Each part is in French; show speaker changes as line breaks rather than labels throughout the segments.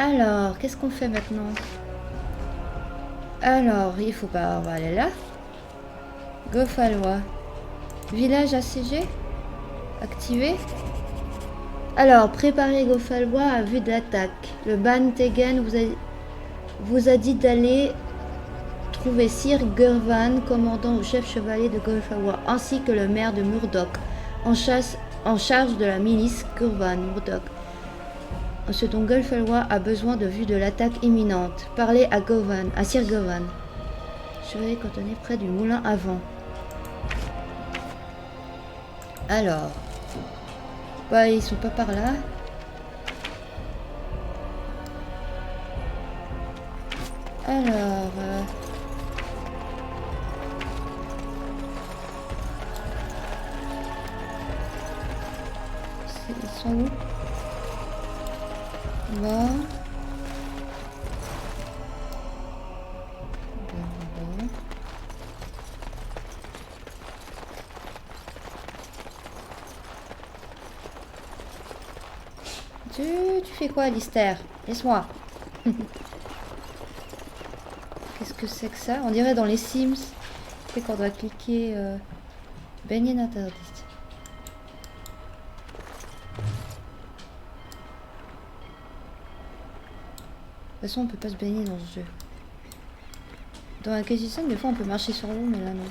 Alors, qu'est-ce qu'on fait maintenant? Alors, il faut pas... On va aller là. Gofalwa. Village assiégé? Activé? Alors, préparez Gofalwa à vue d'attaque. Le Ban Tegen vous a dit d'aller trouver Sir Gurvan, commandant ou chef chevalier de Gofalwa, ainsi que le maire de Murdoch, en charge de la milice Gurvan Murdoch. Ce dont Gofalwa a besoin de vue de l'attaque imminente. Parlez à Sir Gurvan. Chevalier cantonné près du moulin à vent. Alors, bah ils sont pas par là. Alors, ils sont où? Là. Tu fais quoi, Alistair? Laisse-moi. Qu'est-ce que c'est que ça? On dirait dans les Sims. C'est qu'on doit cliquer baigner interdite. De toute façon, on peut pas se baigner dans ce jeu. Dans la Kazistan, des fois, on peut marcher sur l'eau, mais là, non.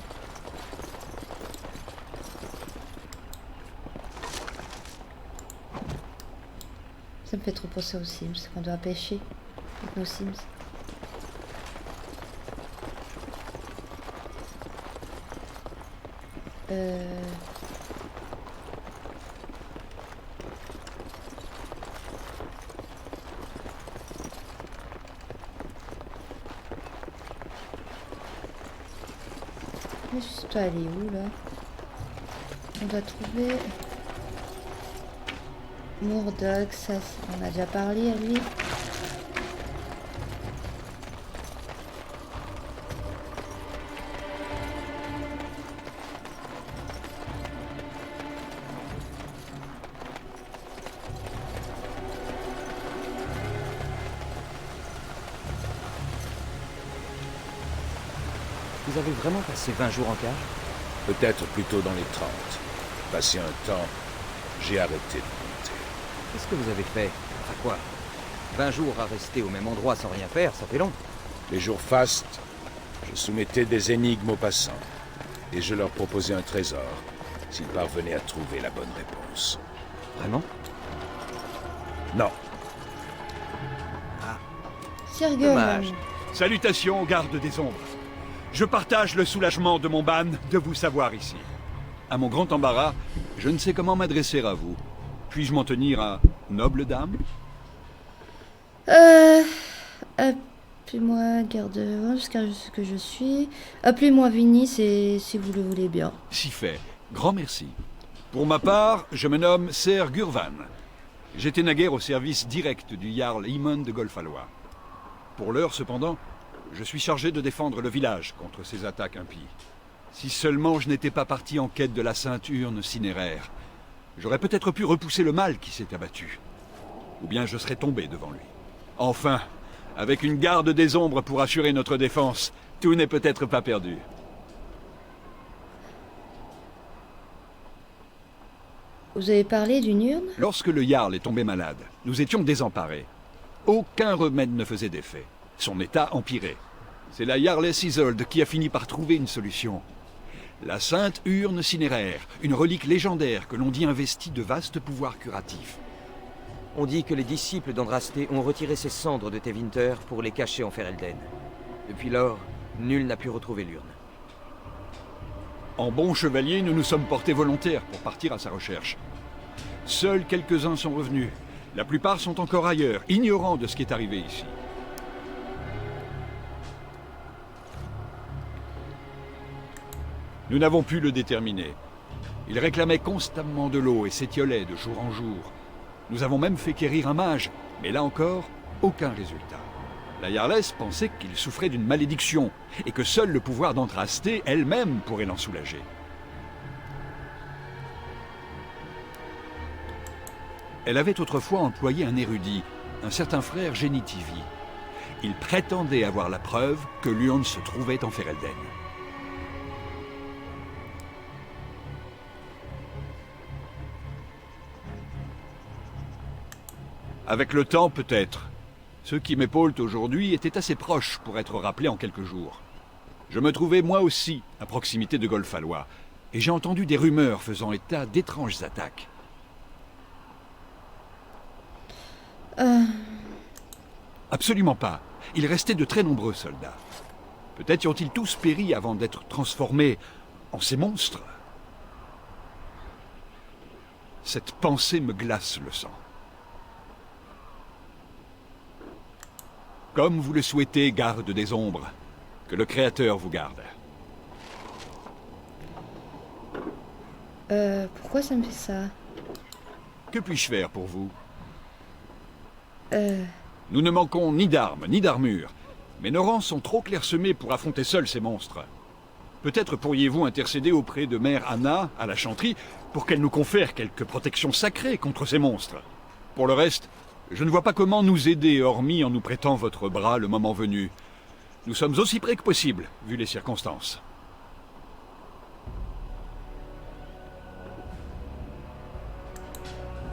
Ça me fait trop penser aux Sims, qu'on doit pêcher avec nos Sims. Juste aller où là? On doit trouver Murdoch, ça on a déjà parlé à lui.
Vous avez vraiment passé 20 jours en cage?
Peut-être plutôt dans les 30. Passé un temps, j'ai arrêté de compter.
Qu'est-ce que vous avez fait? Enfin quoi? 20 jours à rester au même endroit sans rien faire, ça fait long.
Les jours fastes, je soumettais des énigmes aux passants. Et je leur proposais un trésor, s'ils parvenaient à trouver la bonne réponse.
Vraiment?
Non.
Sir Gurvan.
Dommage.
Salutations, garde des ombres. Je partage le soulagement de mon ban de vous savoir ici. À mon grand embarras, je ne sais comment m'adresser à vous. Puis-je m'en tenir à noble dame?
Appelez-moi garde jusqu'à ce que je suis. Appelez-moi Vinny si vous le voulez bien.
Si fait. Grand merci. Pour ma part, je me nomme Ser Gurvan. J'étais naguère au service direct du Jarl Aemon de Golfallois. Pour l'heure, cependant, je suis chargé de défendre le village contre ces attaques impies. Si seulement je n'étais pas parti en quête de la Sainte Urne cinéraire, j'aurais peut-être pu repousser le mal qui s'est abattu. Ou bien je serais tombé devant lui. Enfin, avec une garde des ombres pour assurer notre défense, tout n'est peut-être pas perdu.
Vous avez parlé d'une urne?
Lorsque le Jarl est tombé malade, nous étions désemparés. Aucun remède ne faisait d'effet. Son état empirait. C'est la Jarless Isolde qui a fini par trouver une solution. La Sainte Urne cinéraire, une relique légendaire que l'on dit investie de vastes pouvoirs curatifs.
On dit que les disciples d'Andrasté ont retiré ses cendres de Tevinter pour les cacher en Ferelden. Depuis lors, nul n'a pu retrouver l'urne.
En bons chevaliers, nous nous sommes portés volontaires pour partir à sa recherche. Seuls quelques-uns sont revenus. La plupart sont encore ailleurs, ignorants de ce qui est arrivé ici. Nous n'avons pu le déterminer. Il réclamait constamment de l'eau et s'étiolait de jour en jour. Nous avons même fait quérir un mage, mais là encore, aucun résultat. La Jarless pensait qu'il souffrait d'une malédiction, et que seul le pouvoir d'Andrasté elle-même pourrait l'en soulager. Elle avait autrefois employé un érudit, un certain frère Génitivi. Il prétendait avoir la preuve que Luon se trouvait en Ferelden. Avec le temps, peut-être. Ceux qui m'épaulent aujourd'hui étaient assez proches pour être rappelés en quelques jours. Je me trouvais moi aussi à proximité de Golfallois, et j'ai entendu des rumeurs faisant état d'étranges attaques. Absolument pas. Il restait de très nombreux soldats. Peut-être y ont-ils tous péri avant d'être transformés en ces monstres. Cette pensée me glace le sang. Comme vous le souhaitez, garde des ombres, que le Créateur vous garde.
Pourquoi ça me fait ça?
Que puis-je faire pour vous?
Euh...
Nous ne manquons ni d'armes, ni d'armure, mais nos rangs sont trop clairsemés pour affronter seuls ces monstres. Peut-être pourriez-vous intercéder auprès de Mère Anna, à la chanterie, pour qu'elle nous confère quelques protections sacrées contre ces monstres. Pour le reste, je ne vois pas comment nous aider, hormis en nous prêtant votre bras le moment venu. Nous sommes aussi près que possible, vu les circonstances.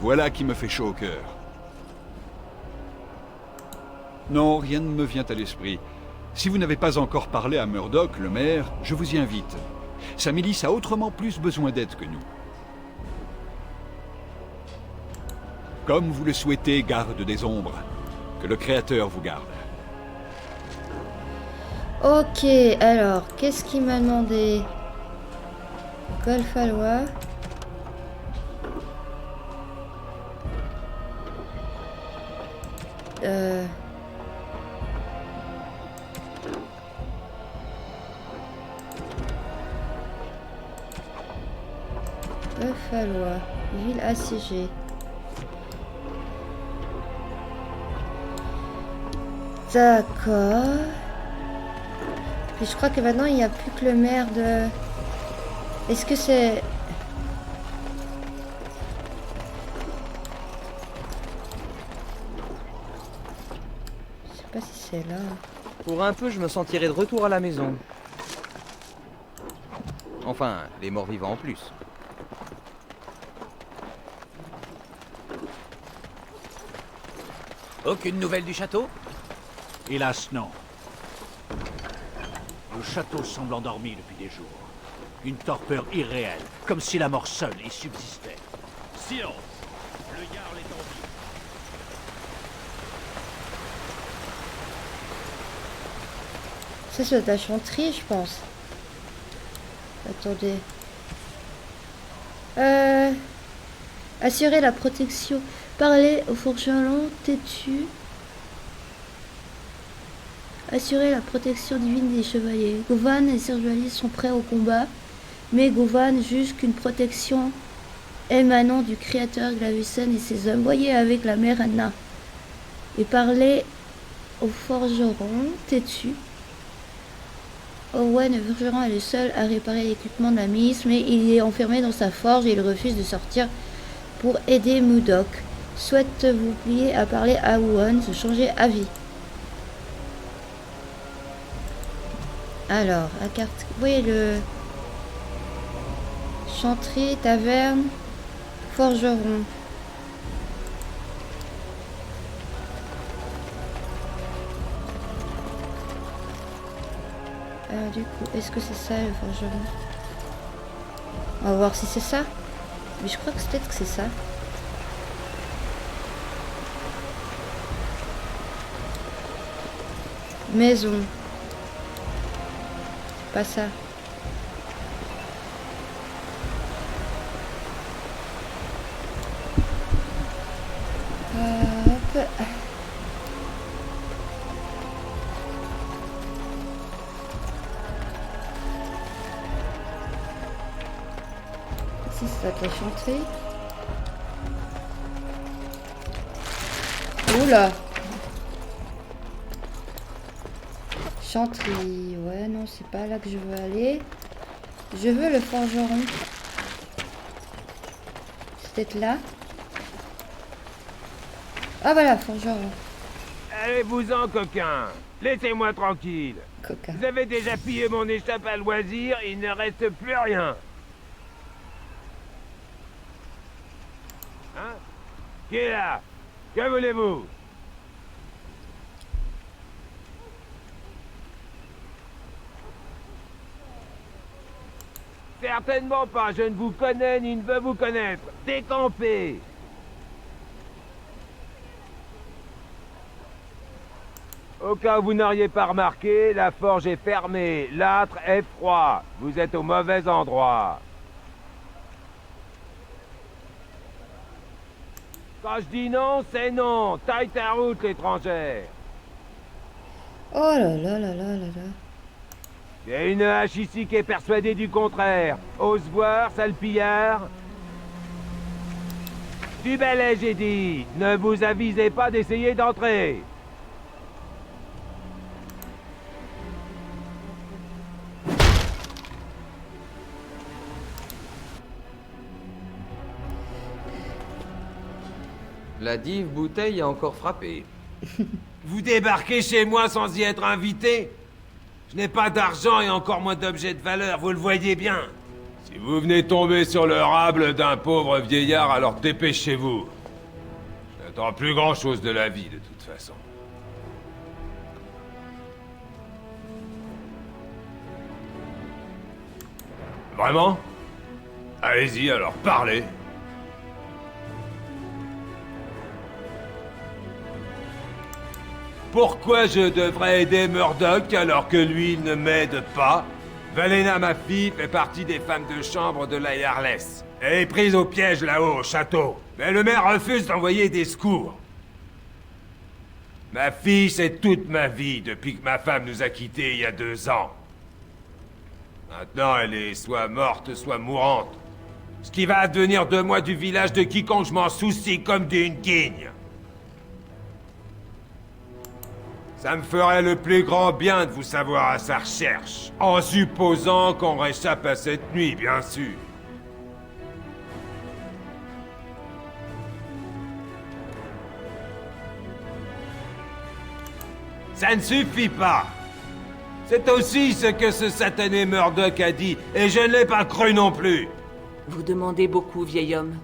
Voilà qui me fait chaud au cœur. Non, rien ne me vient à l'esprit. Si vous n'avez pas encore parlé à Murdoch, le maire, je vous y invite. Sa milice a autrement plus besoin d'aide que nous. Comme vous le souhaitez, garde des ombres. Que le Créateur vous garde.
Ok, alors, qu'est-ce qu'il m'a demandé? Golfallois. Golfallois, ville assiégée. D'accord. Puis je crois que maintenant il n'y a plus que le maire de... Est-ce que c'est... Je sais pas si c'est là.
Pour un peu, je me sentirais de retour à la maison. Enfin, les morts vivants en plus. Aucune nouvelle du château?
Hélas, non. Le château semble endormi depuis des jours. Une torpeur irréelle, comme si la mort seule y subsistait. Silence! Le Jarl est en vie.
Ça, c'est de la chanterie, je pense. Attendez. Assurer la protection. Parler aux forgerons têtus. Assurer la protection divine des chevaliers. Govan et ses chevaliers sont prêts au combat, mais Govan juge qu'une protection émanant du créateur Glavusen et ses hommes. Voyez avec la mère Anna. Et parler aux forgerons têtus. Owen, le forgeron, est le seul à réparer l'équipement de la milice, mais il est enfermé dans sa forge et il refuse de sortir pour aider Murdoch. Souhaite-vous plier à parler à Owen, se changer avis. Alors, la carte... Vous voyez le... Chanterie, taverne, forgeron. Alors du coup, est-ce que c'est ça le forgeron? On va voir si c'est ça. Mais je crois que c'est peut-être que c'est ça. Maison. C'est pas ça. Hop. Si ça t'a chanté. Oula. Chanterie. Ouais, non, c'est pas là que je veux aller. Je veux le forgeron. C'est peut-être là. Ah voilà, forgeron.
Allez-vous-en, coquin. Laissez-moi tranquille.
Coquin.
Vous avez déjà pillé mon échappe à loisir, il ne reste plus rien. Hein? Qui est là? Que voulez-vous? Certainement pas, je ne vous connais ni ne veux vous connaître. Décampez! Au cas où vous n'auriez pas remarqué, la forge est fermée, l'âtre est froid. Vous êtes au mauvais endroit. Quand je dis non, c'est non. Taille ta route, l'étrangère.
Oh là là là là là là.
Il y a une hache ici qui est persuadée du contraire. Ose voir, sale pillard. Du balai, j'ai dit. Ne vous avisez pas d'essayer d'entrer.
La dive bouteille a encore frappé.
Vous débarquez chez moi sans y être invité? Je n'ai pas d'argent et encore moins d'objets de valeur, vous le voyez bien. Si vous venez tomber sur le rable d'un pauvre vieillard, alors dépêchez-vous. Je n'attends plus grand-chose de la vie, de toute façon. Vraiment? Allez-y, alors parlez. Pourquoi je devrais aider Murdoch alors que lui il ne m'aide pas? Valena, ma fille, fait partie des femmes de chambre de la Yarless. Elle est prise au piège là-haut, au château. Mais le maire refuse d'envoyer des secours. Ma fille, c'est toute ma vie depuis que ma femme nous a quittés il y a 2 ans. Maintenant, elle est soit morte, soit mourante. Ce qui va advenir de moi du village de quiconque je m'en soucie comme d'une guigne. Ça me ferait le plus grand bien de vous savoir à sa recherche. En supposant qu'on réchappe à cette nuit, bien sûr. Ça ne suffit pas. C'est aussi ce que ce satané Murdoch a dit, et je ne l'ai pas cru non plus.
Vous demandez beaucoup, vieil homme.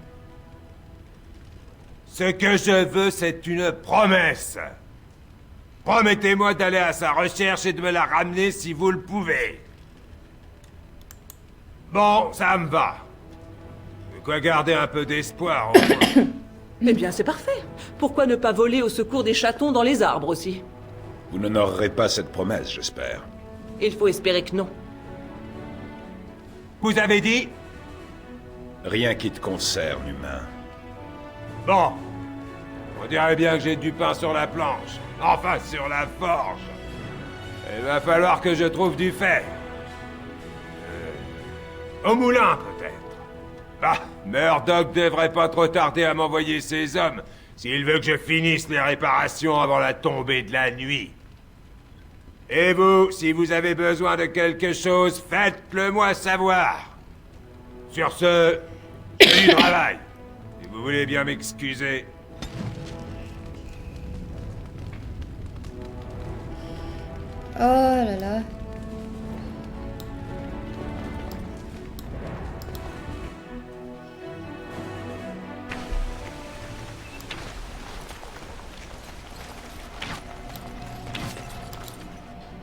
Ce que je veux, c'est une promesse. Promettez-moi d'aller à sa recherche et de me la ramener si vous le pouvez. Bon, ça me va. De quoi garder un peu d'espoir, au moins.
Eh bien, c'est parfait. Pourquoi ne pas voler au secours des chatons dans les arbres aussi?
Vous n'honorerez pas cette promesse, j'espère.
Il faut espérer que non.
Vous avez dit?
Rien qui te concerne, humain.
Bon. On dirait bien que j'ai du pain sur la planche. Enfin, sur la forge. Il va falloir que je trouve du fer. Au moulin, peut-être. Ah, Murdoch devrait pas trop tarder à m'envoyer ses hommes, s'il veut que je finisse les réparations avant la tombée de la nuit. Et vous, si vous avez besoin de quelque chose, faites-le moi savoir. Sur ce, du travail. Si vous voulez bien m'excuser.
Oh là là.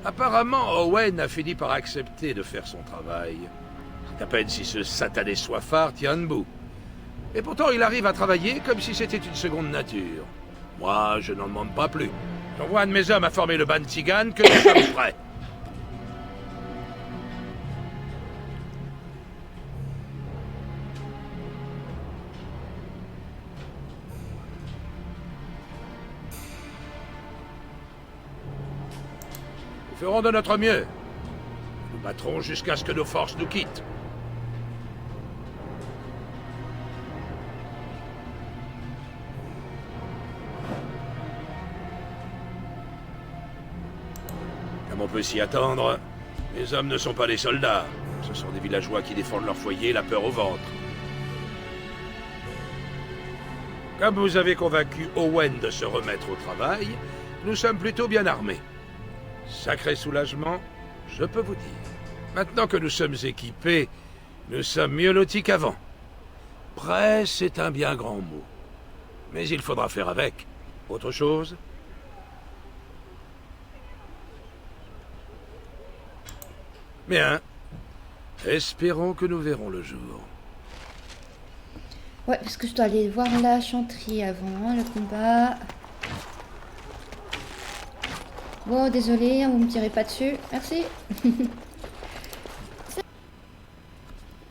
Apparemment, Owen a fini par accepter de faire son travail. C'est à peine si ce satané soifard tient debout. Et pourtant, il arrive à travailler comme si c'était une seconde nature. Moi, je n'en demande pas plus. J'envoie un de mes hommes à former le Bantigan que nous sommes prêts. Nous ferons de notre mieux. Nous battrons jusqu'à ce que nos forces nous quittent. Comme on peut s'y attendre, mes hommes ne sont pas des soldats. Ce sont des villageois qui défendent leur foyer, la peur au ventre. Comme vous avez convaincu Owen de se remettre au travail, nous sommes plutôt bien armés. Sacré soulagement, je peux vous dire. Maintenant que nous sommes équipés, nous sommes mieux lotis qu'avant. Prêt, c'est un bien grand mot. Mais il faudra faire avec. Autre chose? Bien. Espérons que nous verrons le jour.
Ouais, parce que je dois aller voir la chanterie avant, hein, le combat. Bon, désolé, vous me tirez pas dessus. Merci.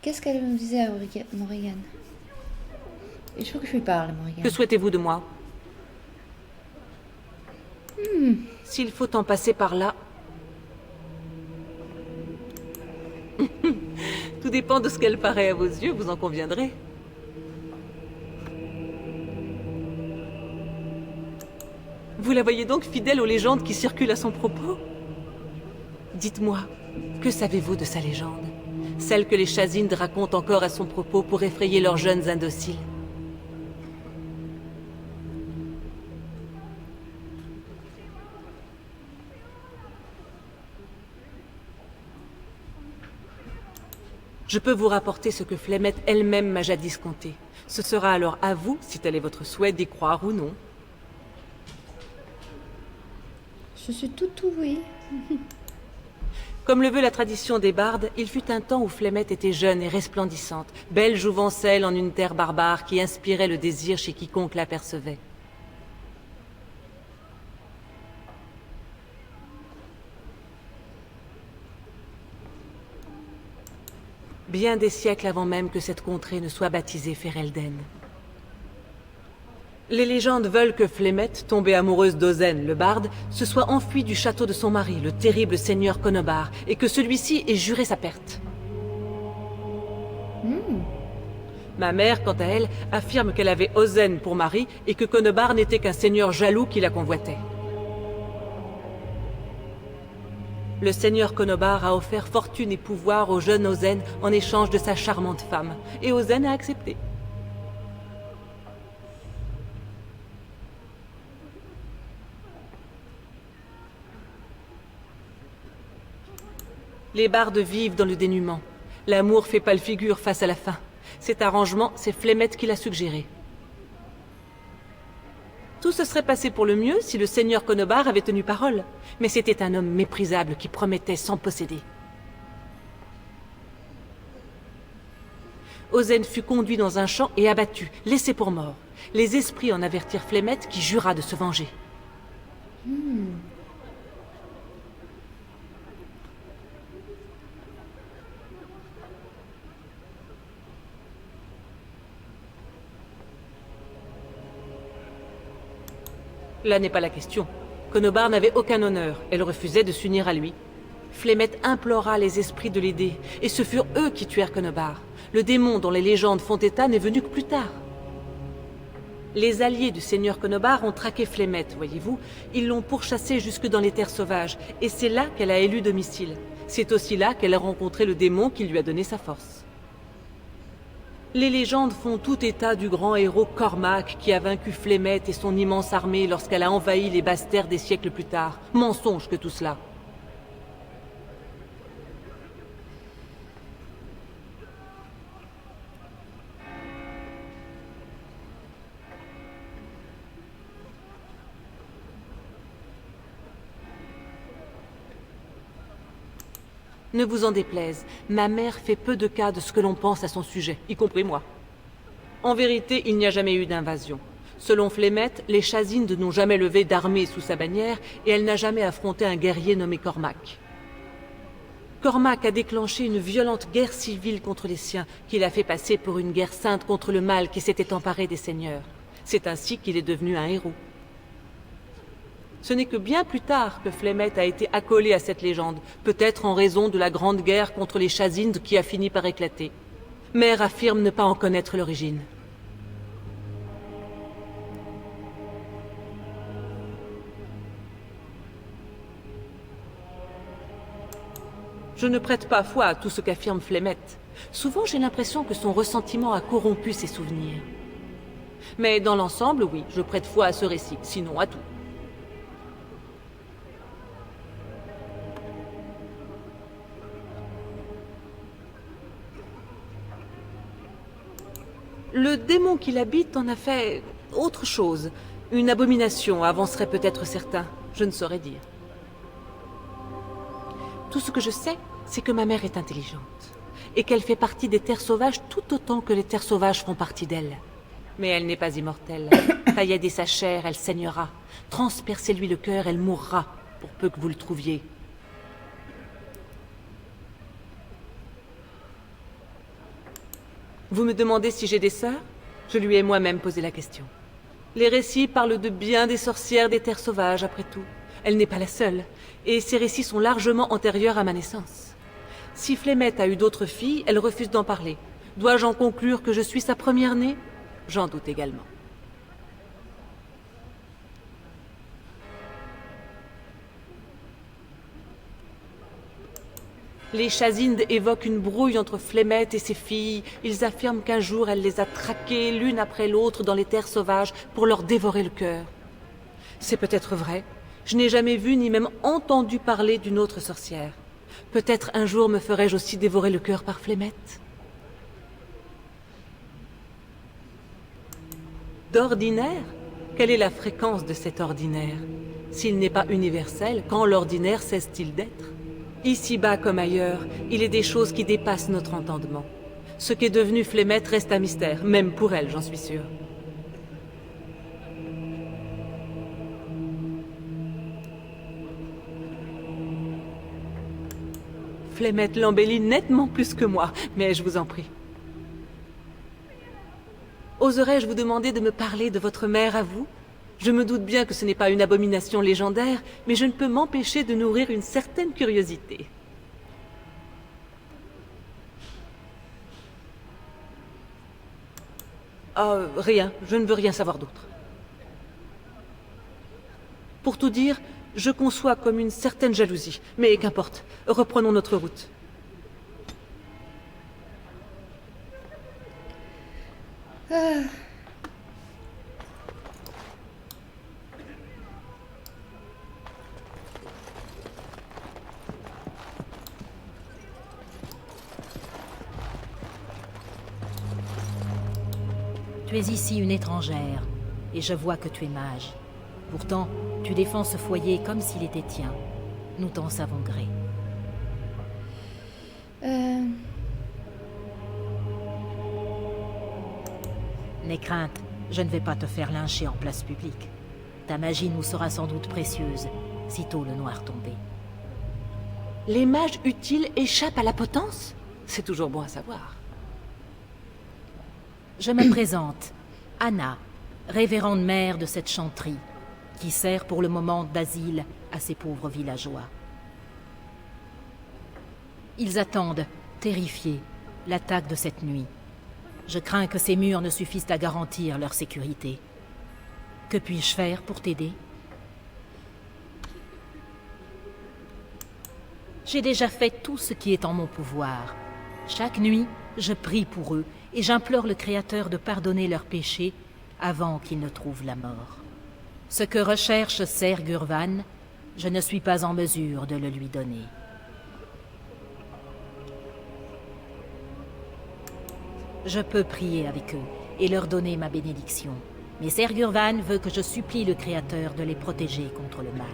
Qu'est-ce qu'elle me disait à Morrigan? Il faut que je lui parle, Morrigan.
Que souhaitez-vous de moi? S'il faut en passer par là... Tout dépend de ce qu'elle paraît à vos yeux, vous en conviendrez. Vous la voyez donc fidèle aux légendes qui circulent à son propos? Dites-moi, que savez-vous de sa légende? Celle que les Chazindes racontent encore à son propos pour effrayer leurs jeunes indociles. Je peux vous rapporter ce que Flemeth elle-même m'a jadis conté. Ce sera alors à vous, si tel est votre souhait, d'y croire ou non.
Je suis tout oui.
Comme le veut la tradition des bardes, il fut un temps où Flemeth était jeune et resplendissante, belle jouvencelle en une terre barbare qui inspirait le désir chez quiconque l'apercevait. Bien des siècles avant même que cette contrée ne soit baptisée Ferelden. Les légendes veulent que Flemeth, tombée amoureuse d'Ozen, le barde, se soit enfuie du château de son mari, le terrible seigneur Konobar, et que celui-ci ait juré sa perte. Ma mère, quant à elle, affirme qu'elle avait Ozen pour mari et que Konobar n'était qu'un seigneur jaloux qui la convoitait. Le seigneur Konobar a offert fortune et pouvoir au jeune Ozen en échange de sa charmante femme, et Ozen a accepté. Les bardes vivent dans le dénuement. L'amour fait pâle figure face à la faim. Cet arrangement, c'est Flemeth qui l'a suggéré. Tout se serait passé pour le mieux si le seigneur Konobar avait tenu parole. Mais c'était un homme méprisable qui promettait sans posséder. Ozen fut conduit dans un champ et abattu, laissé pour mort. Les esprits en avertirent Flemeth qui jura de se venger. Là n'est pas la question. Konobar n'avait aucun honneur, elle refusait de s'unir à lui. Flemeth implora les esprits de l'aider, et ce furent eux qui tuèrent Konobar. Le démon dont les légendes font état n'est venu que plus tard. Les alliés du seigneur Konobar ont traqué Flemeth, voyez-vous. Ils l'ont pourchassée jusque dans les terres sauvages, et c'est là qu'elle a élu domicile. C'est aussi là qu'elle a rencontré le démon qui lui a donné sa force. Les légendes font tout état du grand héros Cormac qui a vaincu Flemeth et son immense armée lorsqu'elle a envahi les basses terres des siècles plus tard. Mensonge que tout cela. Ne vous en déplaise, ma mère fait peu de cas de ce que l'on pense à son sujet, y compris moi. En vérité, il n'y a jamais eu d'invasion. Selon Flemeth, les Chazindes n'ont jamais levé d'armée sous sa bannière et elle n'a jamais affronté un guerrier nommé Cormac. Cormac a déclenché une violente guerre civile contre les siens, qu'il a fait passer pour une guerre sainte contre le mal qui s'était emparé des seigneurs. C'est ainsi qu'il est devenu un héros. Ce n'est que bien plus tard que Flemeth a été accolé à cette légende, peut-être en raison de la grande guerre contre les Chazindes qui a fini par éclater. Mère affirme ne pas en connaître l'origine. Je ne prête pas foi à tout ce qu'affirme Flemeth. Souvent j'ai l'impression que son ressentiment a corrompu ses souvenirs. Mais dans l'ensemble, oui, je prête foi à ce récit, sinon à tout. Le démon qui l'habite en a fait autre chose. Une abomination avancerait peut-être certains. Je ne saurais dire. Tout ce que je sais, c'est que ma mère est intelligente. Et qu'elle fait partie des terres sauvages tout autant que les terres sauvages font partie d'elle. Mais elle n'est pas immortelle. Tailladez sa chair, elle saignera. Transpercez-lui le cœur, elle mourra, pour peu que vous le trouviez. Vous me demandez si j'ai des sœurs? Je lui ai moi-même posé la question. Les récits parlent de bien des sorcières des terres sauvages, après tout. Elle n'est pas la seule, et ces récits sont largement antérieurs à ma naissance. Si Flémette a eu d'autres filles, elle refuse d'en parler. Dois-je en conclure que je suis sa première-née? J'en doute également. Les Chazindes évoquent une brouille entre Flémette et ses filles. Ils affirment qu'un jour elle les a traquées l'une après l'autre dans les terres sauvages pour leur dévorer le cœur. C'est peut-être vrai. Je n'ai jamais vu ni même entendu parler d'une autre sorcière. Peut-être un jour me ferai-je aussi dévorer le cœur par Flémette. D'ordinaire? Quelle est la fréquence de cet ordinaire? S'il n'est pas universel, quand l'ordinaire cesse-t-il d'être? Ici-bas comme ailleurs, il est des choses qui dépassent notre entendement. Ce qu'est devenu Flémette reste un mystère, même pour elle, j'en suis sûre. Flémette l'embellit nettement plus que moi, mais je vous en prie. Oserais-je vous demander de me parler de votre mère à vous? Je me doute bien que ce n'est pas une abomination légendaire, mais je ne peux m'empêcher de nourrir une certaine curiosité. Rien, je ne veux rien savoir d'autre. Pour tout dire, je conçois comme une certaine jalousie, mais qu'importe, reprenons notre route.
Tu es ici une étrangère, et je vois que tu es mage. Pourtant, tu défends ce foyer comme s'il était tien. Nous t'en savons gré. N'aie crainte, je ne vais pas te faire lyncher en place publique. Ta magie nous sera sans doute précieuse, sitôt le noir tombé.
Les mages utiles échappent à la potence? C'est toujours bon à savoir.
Je me présente, Anna, révérende mère de cette chanterie, qui sert pour le moment d'asile à ces pauvres villageois. Ils attendent, terrifiés, l'attaque de cette nuit. Je crains que ces murs ne suffisent à garantir leur sécurité. Que puis-je faire pour t'aider? J'ai déjà fait tout ce qui est en mon pouvoir. Chaque nuit, je prie pour eux et j'implore le Créateur de pardonner leurs péchés avant qu'ils ne trouvent la mort. Ce que recherche Ser Gurvan, je ne suis pas en mesure de le lui donner. Je peux prier avec eux et leur donner ma bénédiction, mais Ser Gurvan veut que je supplie le Créateur de les protéger contre le mal.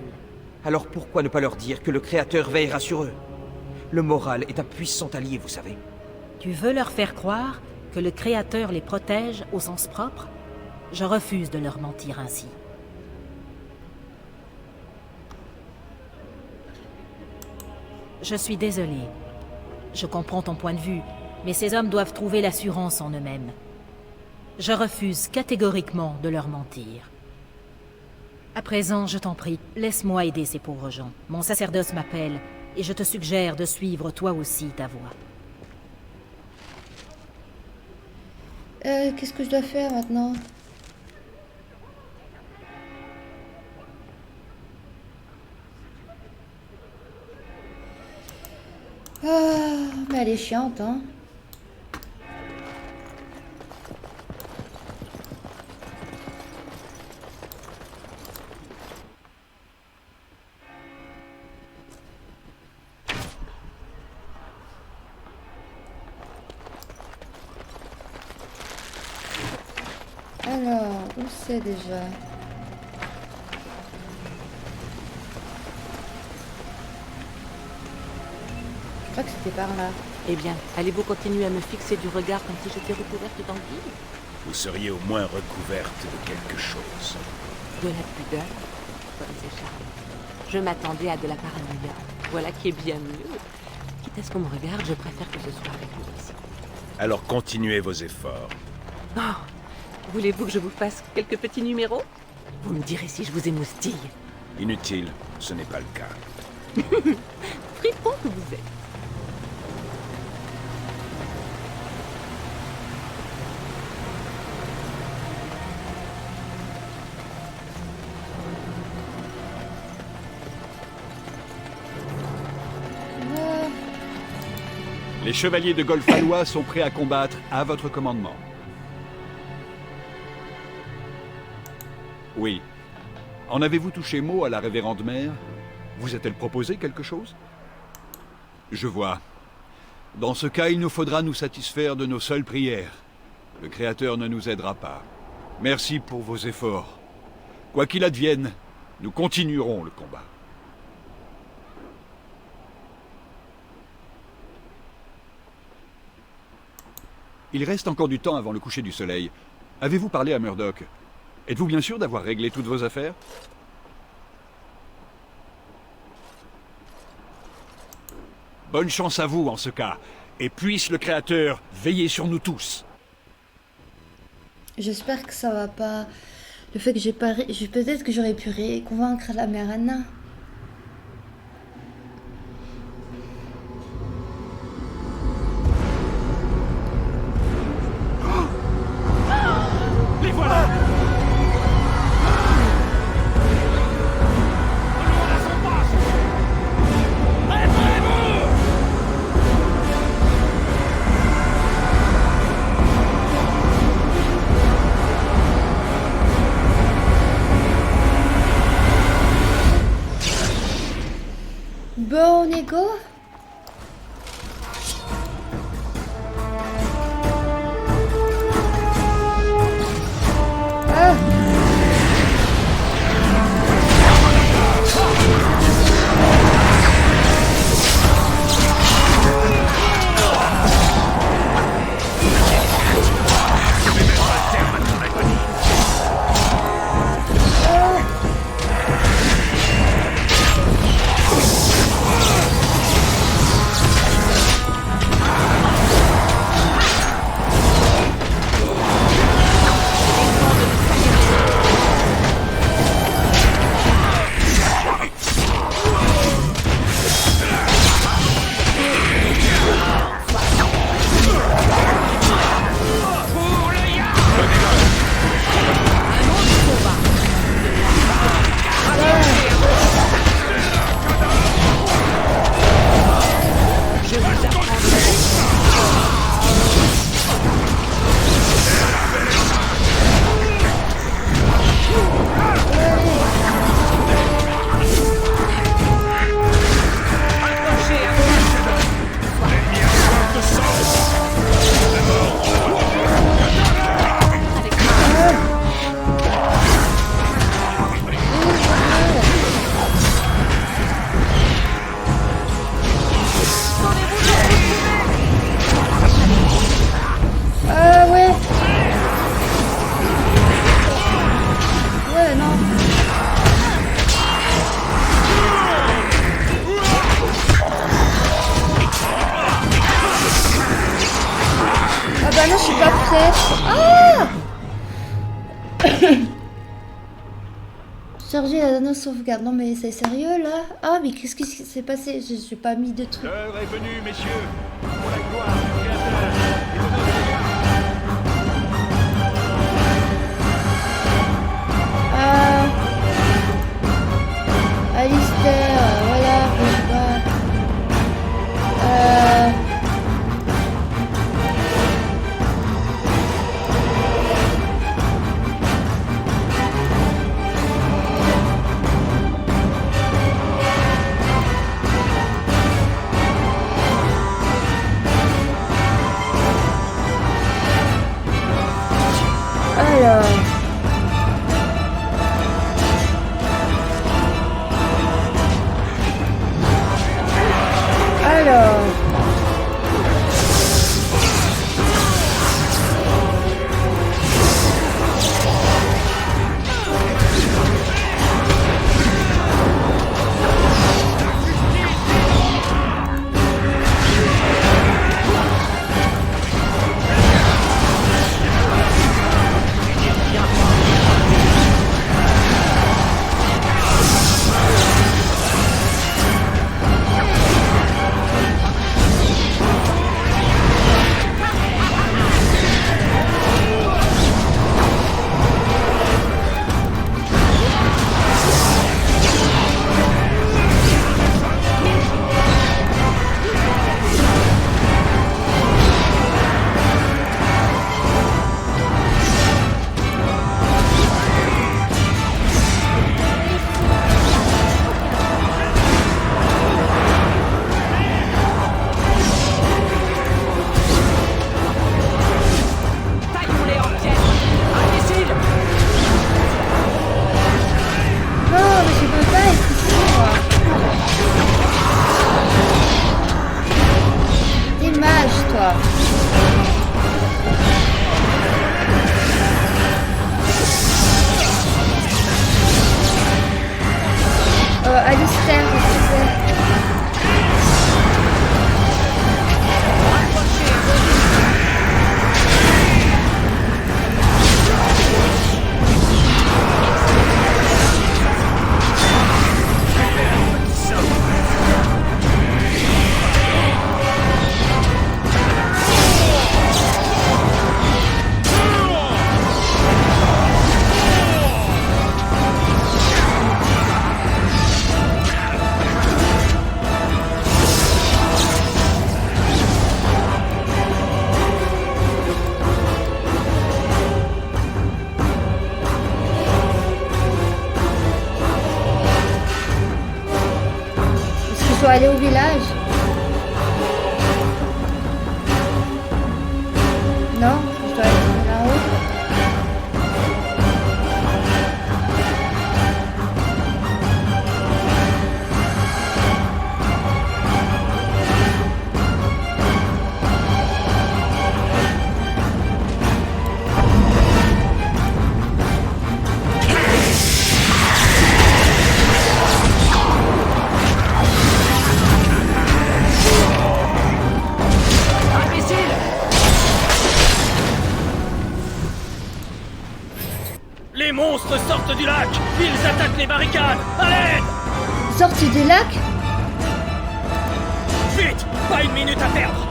Alors pourquoi ne pas leur dire que le Créateur veillera sur eux? Le moral est un puissant allié, vous savez.
Tu veux leur faire croire que le Créateur les protège au sens propre? Je refuse de leur mentir ainsi. Je suis désolé. Je comprends ton point de vue, mais ces hommes doivent trouver l'assurance en eux-mêmes. Je refuse catégoriquement de leur mentir. À présent, je t'en prie, laisse-moi aider ces pauvres gens. Mon sacerdoce m'appelle, et je te suggère de suivre toi aussi ta voie.
Qu'est-ce que je dois faire maintenant? Ah, mais elle est chiante, hein. Alors, où c'est déjà? Je crois que c'était par là.
Eh bien, allez-vous continuer à me fixer du regard comme si j'étais recouverte d'anguilles?
Vous seriez au moins recouverte de quelque chose.
De la pudeur? Comme c'est charmant. Je m'attendais à de la paranoïa. Voilà qui est bien mieux. Quitte à ce qu'on me regarde, je préfère que ce soit avec le récit.
Alors continuez vos efforts.
Oh, voulez-vous que je vous fasse quelques petits numéros? Vous me direz si je vous émoustille.
Inutile, ce n'est pas le cas.
Fripon que vous êtes.
Les chevaliers de Golfalois sont prêts à combattre à votre commandement. Oui. En avez-vous touché mot à la révérende mère? Vous a-t-elle proposé quelque chose? Je vois. Dans ce cas, il nous faudra nous satisfaire de nos seules prières. Le Créateur ne nous aidera pas. Merci pour vos efforts. Quoi qu'il advienne, nous continuerons le combat. Il reste encore du temps avant le coucher du soleil. Avez-vous parlé à Murdoch? Êtes-vous bien sûr d'avoir réglé toutes vos affaires? Bonne chance à vous en ce cas, et puisse le Créateur veiller sur nous tous.
J'espère que ça va pas... Le fait que j'ai pas... Peut-être que j'aurais pu convaincre la mère Anna.
Les voilà!
Bon, on est go? Ah! Ah ouais. Ouais, non. Ah bah non, je suis pas prête. Ah. Charger la dernière sauvegarde. Non mais c'est sérieux là? Ah mais qu'est-ce qui s'est passé? J'ai pas mis de trucs.
L'heure est venue, messieurs, pour la gloire du Créateur et de notre
Alistair, voilà, je vois. Alistair, s'il te plaît. Je dois aller au village. Non, je dois aller là-haut.
Les monstres sortent du lac. Ils attaquent les barricades. À l'aide!
Sorti du lac?
Vite! Pas une minute à perdre.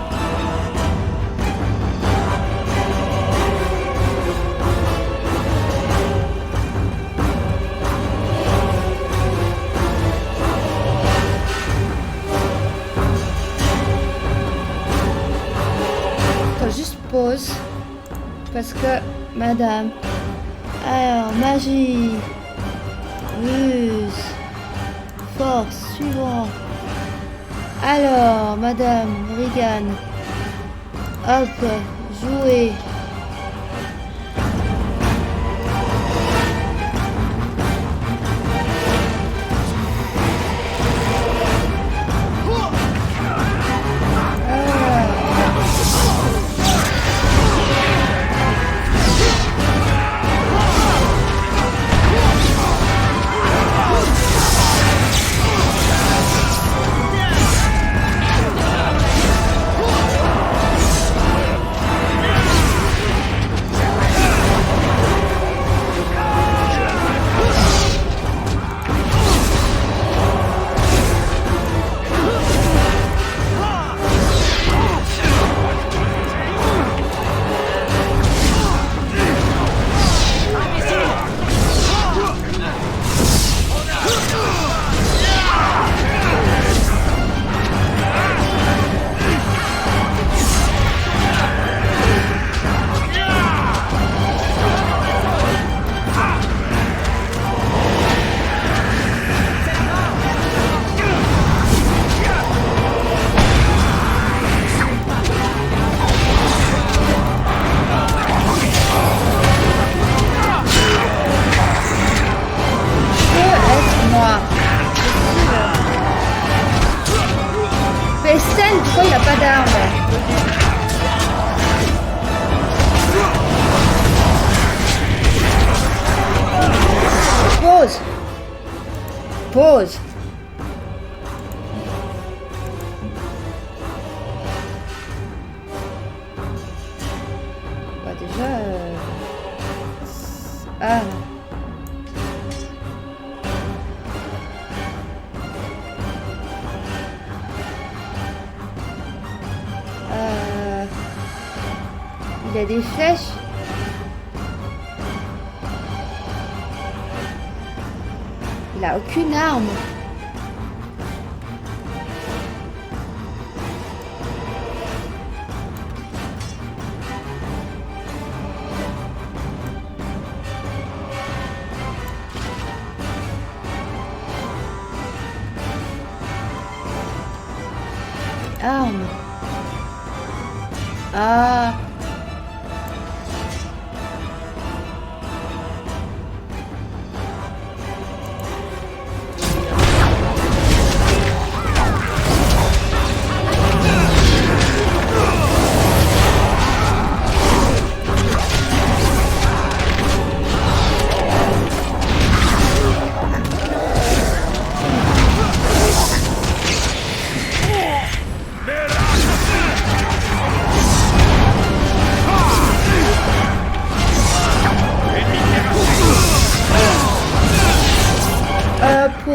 Attends, juste pause. Parce que, madame... Alors, magie... Ruse... Force, suivant... Alors, madame Regan... Hop, jouer... Pesten, pourquoi il n'y a pas d'arme? Pause. Pause. Bah déjà... Ah. Il y a des flèches. Il a aucune arme. Arme. Ah.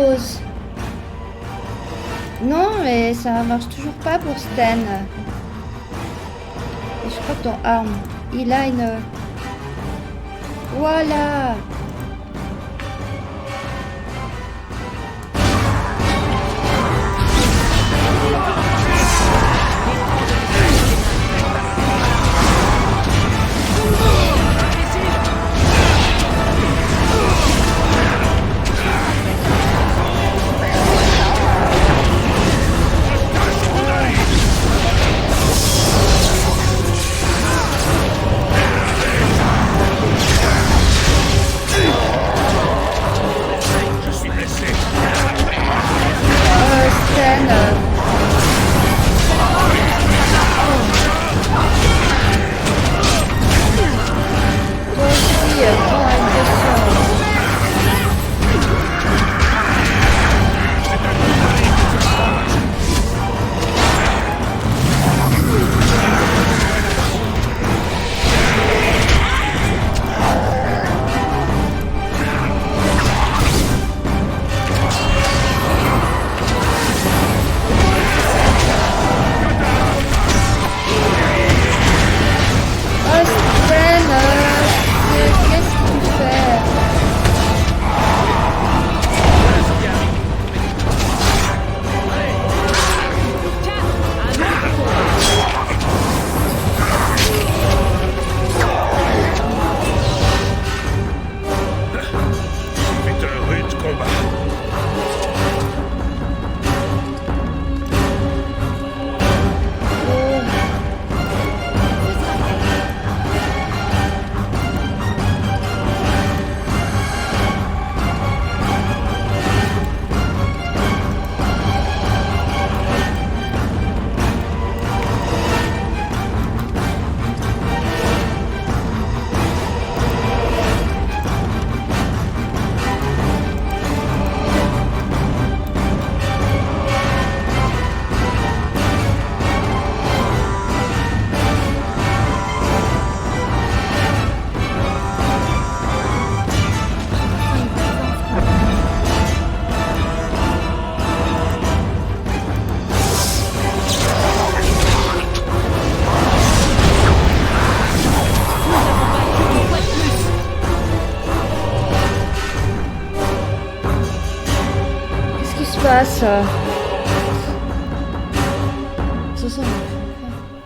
pause. Non, mais ça marche toujours pas pour Sten. Et je crois que ton arme, il a une... Voilà.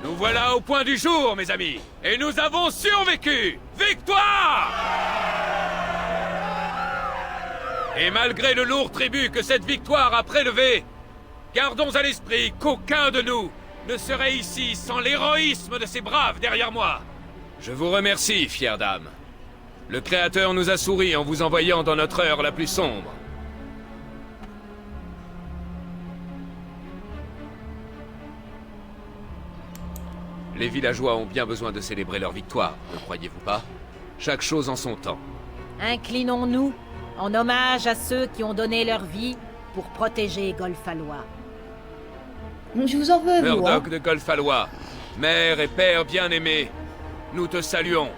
Nous voilà au point du jour, mes amis, et nous avons survécu. Victoire! Et malgré le lourd tribut que cette victoire a prélevé, gardons à l'esprit qu'aucun de nous ne serait ici sans l'héroïsme de ces braves derrière moi. Je vous remercie, fière dame. Le Créateur nous a souri en vous envoyant dans notre heure la plus sombre. Les villageois ont bien besoin de célébrer leur victoire, ne croyez-vous pas? Chaque chose en son temps.
Inclinons-nous en hommage à ceux qui ont donné leur vie pour protéger Golfallois.
Je vous en veux, vous,
Murdoch de Golfallois, mère et père bien-aimés, nous te saluons.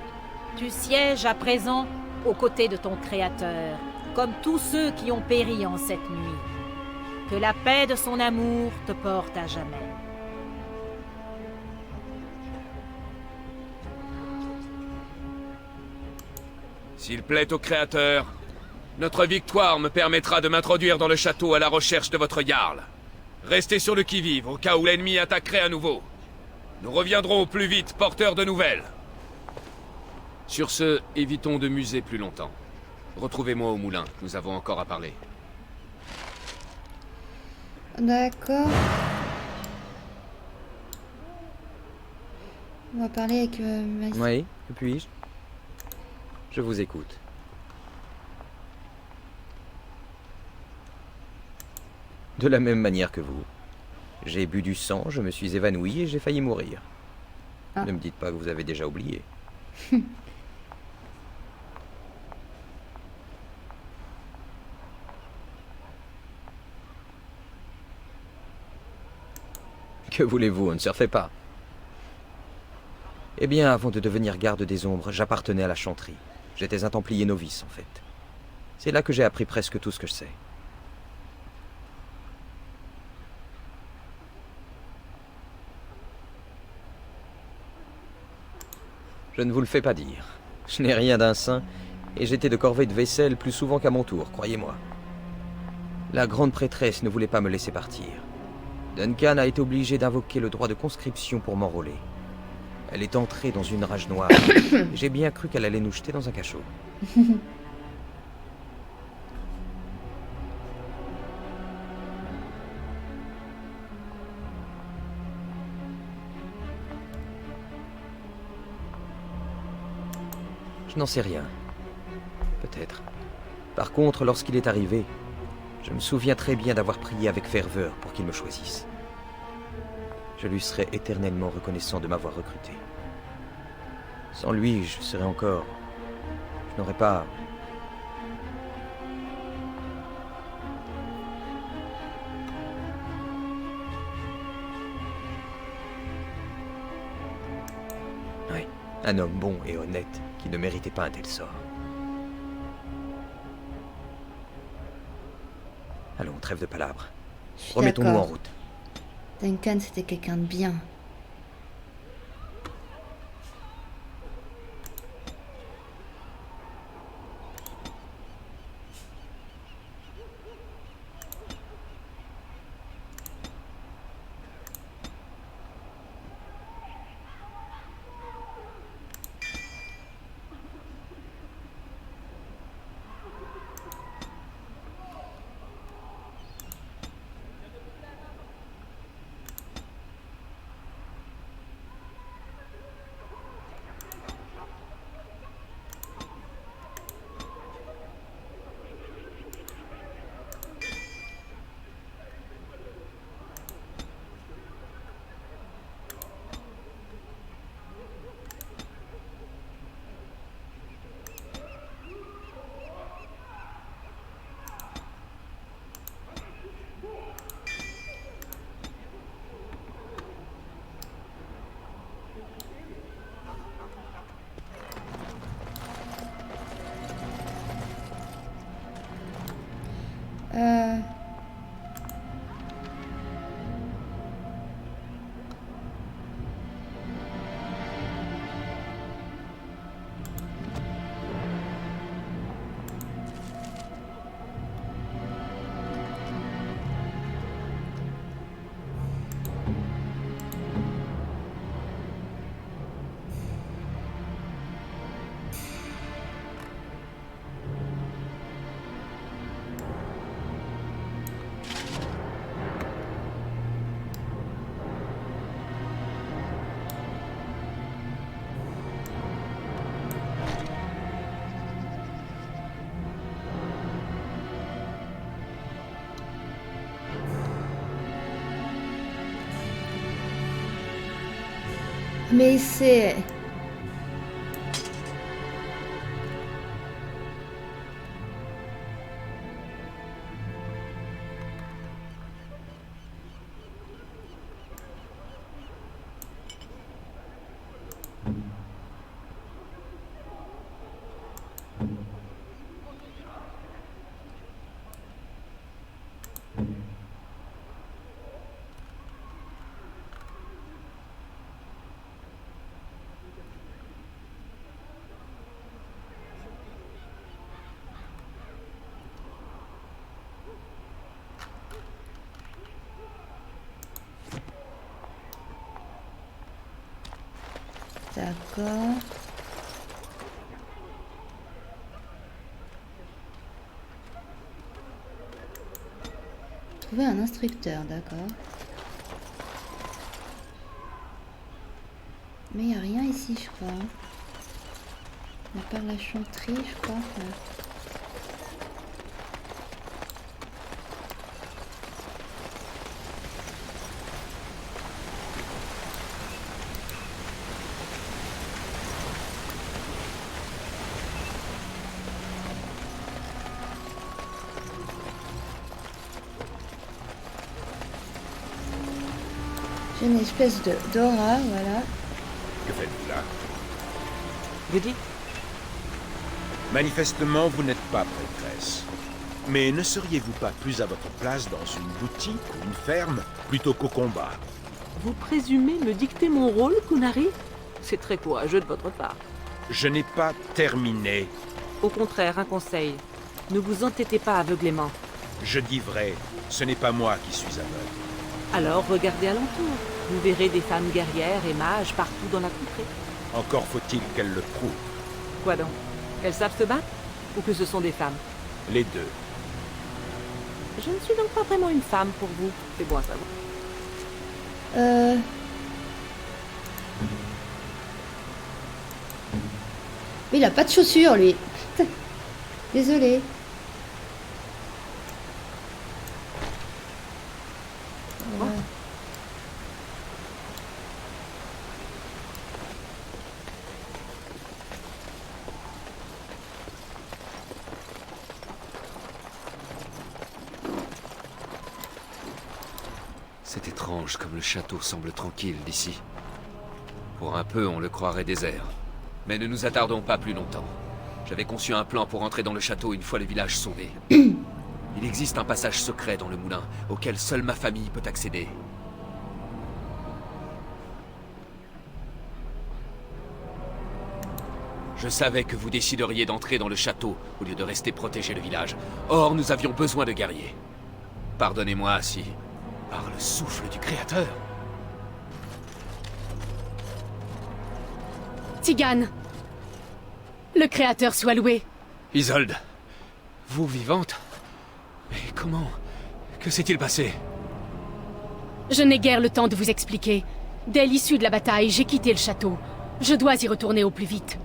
Tu sièges à présent aux côtés de ton Créateur, comme tous ceux qui ont péri en cette nuit. Que la paix de son amour te porte à jamais.
S'il plaît au Créateur, notre victoire me permettra de m'introduire dans le château à la recherche de votre Jarl. Restez sur le qui-vive au cas où l'ennemi attaquerait à nouveau. Nous reviendrons au plus vite porteurs de nouvelles. Sur ce, évitons de muser plus longtemps. Retrouvez-moi au moulin, nous avons encore à parler.
D'accord. On va parler avec Maïs.
Oui, que puis-je? Je vous écoute. De la même manière que vous. J'ai bu du sang, je me suis évanoui et j'ai failli mourir.
Ah.
Ne me dites pas que vous avez déjà oublié. Que voulez-vous, on ne se refait pas. Eh bien, avant de devenir garde des ombres, j'appartenais à la chanterie. J'étais un templier novice, en fait. C'est là que j'ai appris presque tout ce que je sais. Je ne vous le fais pas dire. Je n'ai rien d'un saint, et j'étais de corvée de vaisselle plus souvent qu'à mon tour, croyez-moi. La grande prêtresse ne voulait pas me laisser partir. Duncan a été obligé d'invoquer le droit de conscription pour m'enrôler. Elle est entrée dans une rage noire. J'ai bien cru qu'elle allait nous jeter dans un cachot. Je n'en sais rien. Peut-être. Par contre, lorsqu'il est arrivé, je me souviens très bien d'avoir prié avec ferveur pour qu'il me choisisse. Je lui serai éternellement reconnaissant de m'avoir recruté. Sans lui, je serais encore... Je n'aurais pas... Oui, un homme bon et honnête qui ne méritait pas un tel sort. Allons, trêve de palabres. Remettons-nous en route.
Duncan, c'était quelqu'un de bien. Mais c'est... D'accord. Trouver un instructeur, d'accord. Mais il n'y a rien ici, je crois. À part la chanterie, je crois. J'ai une espèce d'aura, voilà.
Que faites-vous là?
Goody?
Manifestement, vous n'êtes pas prêtresse. Mais ne seriez-vous pas plus à votre place dans une boutique ou une ferme plutôt qu'au combat?
Vous présumez me dicter mon rôle, Kunari? C'est très courageux de votre part.
Je n'ai pas terminé.
Au contraire, un conseil. Ne vous entêtez pas aveuglément.
Je dis vrai, ce n'est pas moi qui suis aveugle.
Alors regardez alentour. Vous verrez des femmes guerrières et mages partout dans la contrée.
Encore faut-il qu'elles le prouvent.
Quoi donc? Elles savent se battre? Ou que ce sont des femmes?
Les deux.
Je ne suis donc pas vraiment une femme pour vous. C'est bon à savoir.
Mais il a pas de chaussures, lui. Désolé.
C'est étrange comme le château semble tranquille d'ici. Pour un peu, on le croirait désert. Mais ne nous attardons pas plus longtemps. J'avais conçu un plan pour entrer dans le château une fois le village sauvé. Il existe un passage secret dans le moulin, auquel seule ma famille peut accéder. Je savais que vous décideriez d'entrer dans le château au lieu de rester protéger le village. Or, nous avions besoin de guerriers. Pardonnez-moi si, par le souffle du Créateur...
Tigane, le Créateur soit loué.
Isolde, vous vivante? Mais comment? Que s'est-il passé?
Je n'ai guère le temps de vous expliquer. Dès l'issue de la bataille, j'ai quitté le château. Je dois y retourner au plus vite.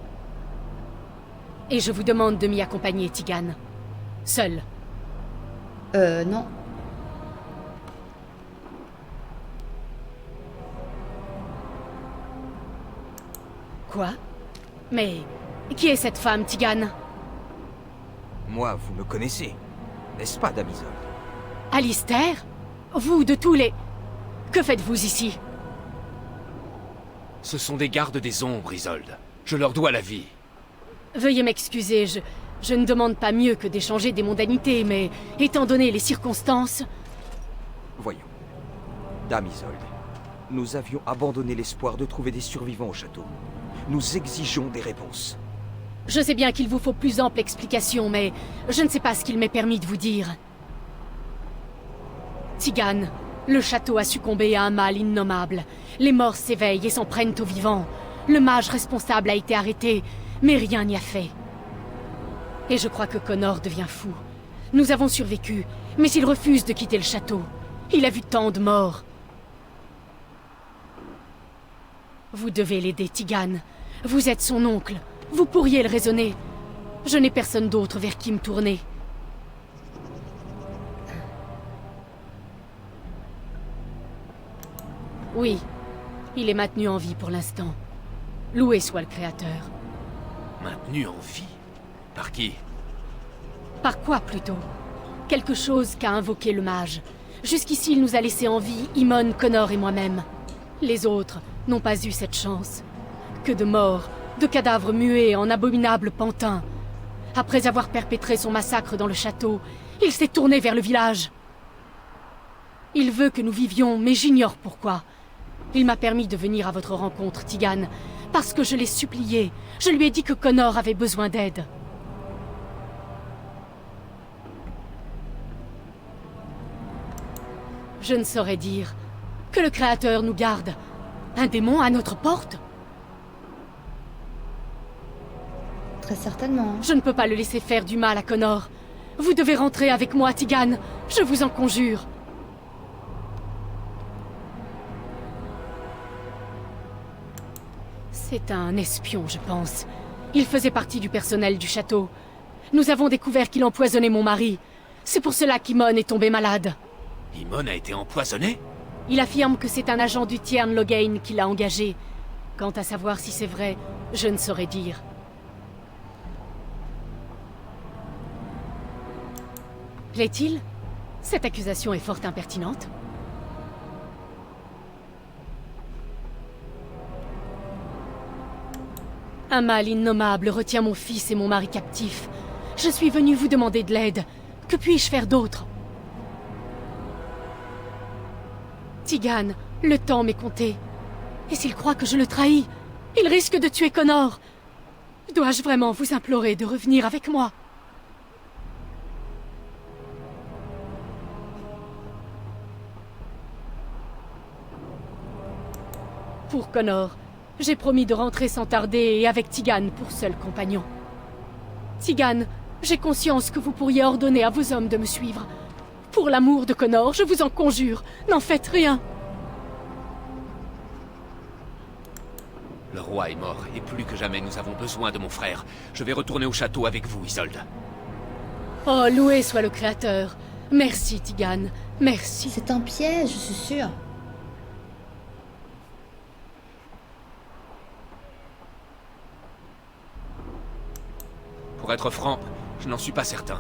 Et je vous demande de m'y accompagner, Tigane. Seul.
Non.
Quoi? Mais qui est cette femme, Tigane?
Moi, vous me connaissez, n'est-ce pas, Dame Isolde?
Alistair? Vous, de tous les... Que faites-vous ici?
Ce sont des gardes des ombres, Isolde. Je leur dois la vie.
Veuillez m'excuser, je ne demande pas mieux que d'échanger des mondanités, mais étant donné les circonstances...
Voyons. Dame Isolde, nous avions abandonné l'espoir de trouver des survivants au château. Nous exigeons des réponses.
Je sais bien qu'il vous faut plus ample explication, mais je ne sais pas ce qu'il m'est permis de vous dire. Tigane, le château a succombé à un mal innommable. Les morts s'éveillent et s'en prennent aux vivants. Le mage responsable a été arrêté, mais rien n'y a fait. Et je crois que Connor devient fou. Nous avons survécu, mais il refuse de quitter le château. Il a vu tant de morts. Vous devez l'aider, Tigane. Vous êtes son oncle. Vous pourriez le raisonner. Je n'ai personne d'autre vers qui me tourner. Oui, il est maintenu en vie pour l'instant. Loué soit le Créateur.
Maintenu en vie? Par qui?
Par quoi, plutôt? Quelque chose qu'a invoqué le mage. Jusqu'ici, il nous a laissés en vie, Imon, Connor et moi-même. Les autres n'ont pas eu cette chance. Que de morts, de cadavres muets en abominables pantins. Après avoir perpétré son massacre dans le château, il s'est tourné vers le village. Il veut que nous vivions, mais j'ignore pourquoi. Il m'a permis de venir à votre rencontre, Tigane, parce que je l'ai supplié. Je lui ai dit que Connor avait besoin d'aide. Je ne saurais dire. Que le Créateur nous garde. Un démon à notre porte?
Très certainement.
Je ne peux pas le laisser faire du mal à Connor. Vous devez rentrer avec moi, Tigane. Je vous en conjure. C'est un espion, je pense. Il faisait partie du personnel du château. Nous avons découvert qu'il empoisonnait mon mari. C'est pour cela qu'Imon est tombé malade.
Imon a été empoisonné?
Il affirme que c'est un agent du Tiern Loghain qui l'a engagé. Quant à savoir si c'est vrai, je ne saurais dire. L'est-il? Cette accusation est fort impertinente. Un mal innommable retient mon fils et mon mari captifs. Je suis venu vous demander de l'aide. Que puis-je faire d'autre? Tigane, le temps m'est compté. Et s'il croit que je le trahis, Il risque de tuer Connor. Dois-je vraiment vous implorer de revenir avec moi? Pour Connor, j'ai promis de rentrer sans tarder et avec Tigan pour seul compagnon. Tigan, j'ai conscience que vous pourriez ordonner à vos hommes de me suivre. Pour l'amour de Connor, je vous en conjure, n'en faites rien.
Le roi est mort, et plus que jamais nous avons besoin de mon frère. Je vais retourner au château avec vous, Isolde.
Oh, loué soit le Créateur. Merci, Tigan, merci.
C'est un piège, je suis sûre.
Pour être franc, je n'en suis pas certain.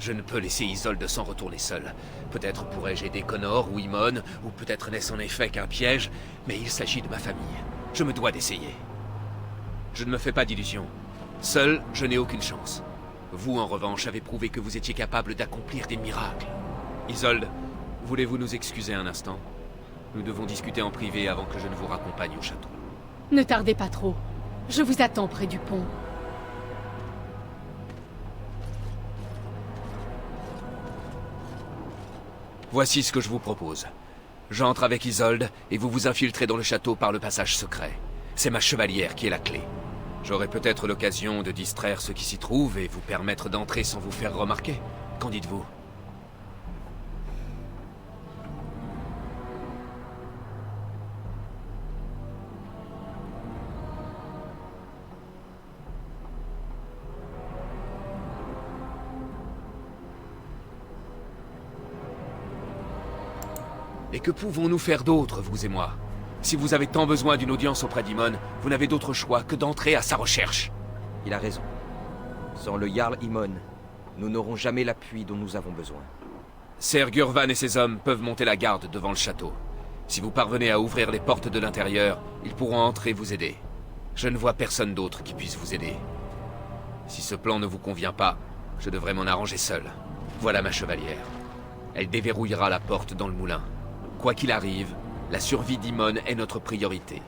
Je ne peux laisser Isolde sans retourner seul. Peut-être pourrais-je aider Connor ou Imon, ou peut-être n'est-ce en effet qu'un piège, mais il s'agit de ma famille. Je me dois d'essayer. Je ne me fais pas d'illusions. Seul, je n'ai aucune chance. Vous, en revanche, avez prouvé que vous étiez capable d'accomplir des miracles. Isolde, voulez-vous nous excuser un instant? Nous devons discuter en privé avant que je ne vous raccompagne au château.
Ne tardez pas trop. Je vous attends près du pont.
Voici ce que je vous propose. J'entre avec Isolde, et vous vous infiltrez dans le château par le passage secret. C'est ma chevalière qui est la clé. J'aurai peut-être l'occasion de distraire ceux qui s'y trouvent et vous permettre d'entrer sans vous faire remarquer. Qu'en dites-vous? Et que pouvons-nous faire d'autre, vous et moi? Si vous avez tant besoin d'une audience auprès d'Imon, vous n'avez d'autre choix que d'entrer à sa recherche.
Il a raison. Sans le Jarl Imon, nous n'aurons jamais l'appui dont nous avons besoin.
Ser Gurvan et ses hommes peuvent monter la garde devant le château. Si vous parvenez à ouvrir les portes de l'intérieur, ils pourront entrer vous aider. Je ne vois personne d'autre qui puisse vous aider. Si ce plan ne vous convient pas, je devrais m'en arranger seul. Voilà ma chevalière. Elle déverrouillera la porte dans le moulin. Quoi qu'il arrive, la survie d'Imon est notre priorité.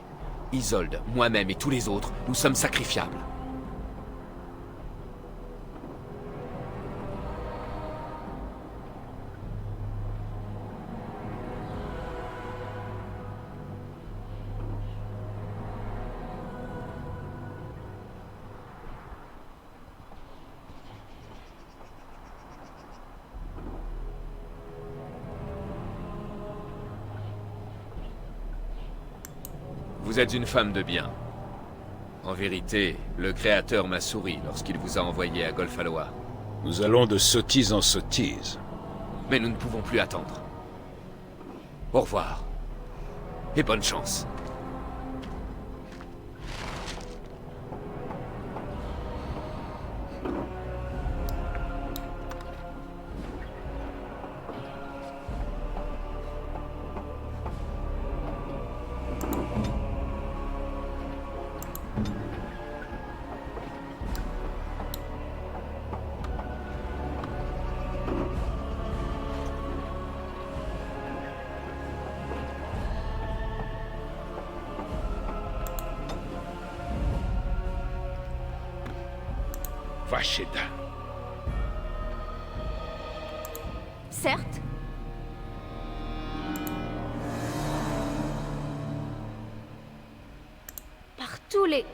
Isolde, moi-même et tous les autres, nous sommes sacrifiables. Vous êtes une femme de bien. En vérité, le Créateur m'a souri lorsqu'il vous a envoyé à Golfalois.
Nous allons de sottise en sottise.
Mais nous ne pouvons plus attendre. Au revoir. Et bonne chance.
Vacheda.
Certes. Par tous les...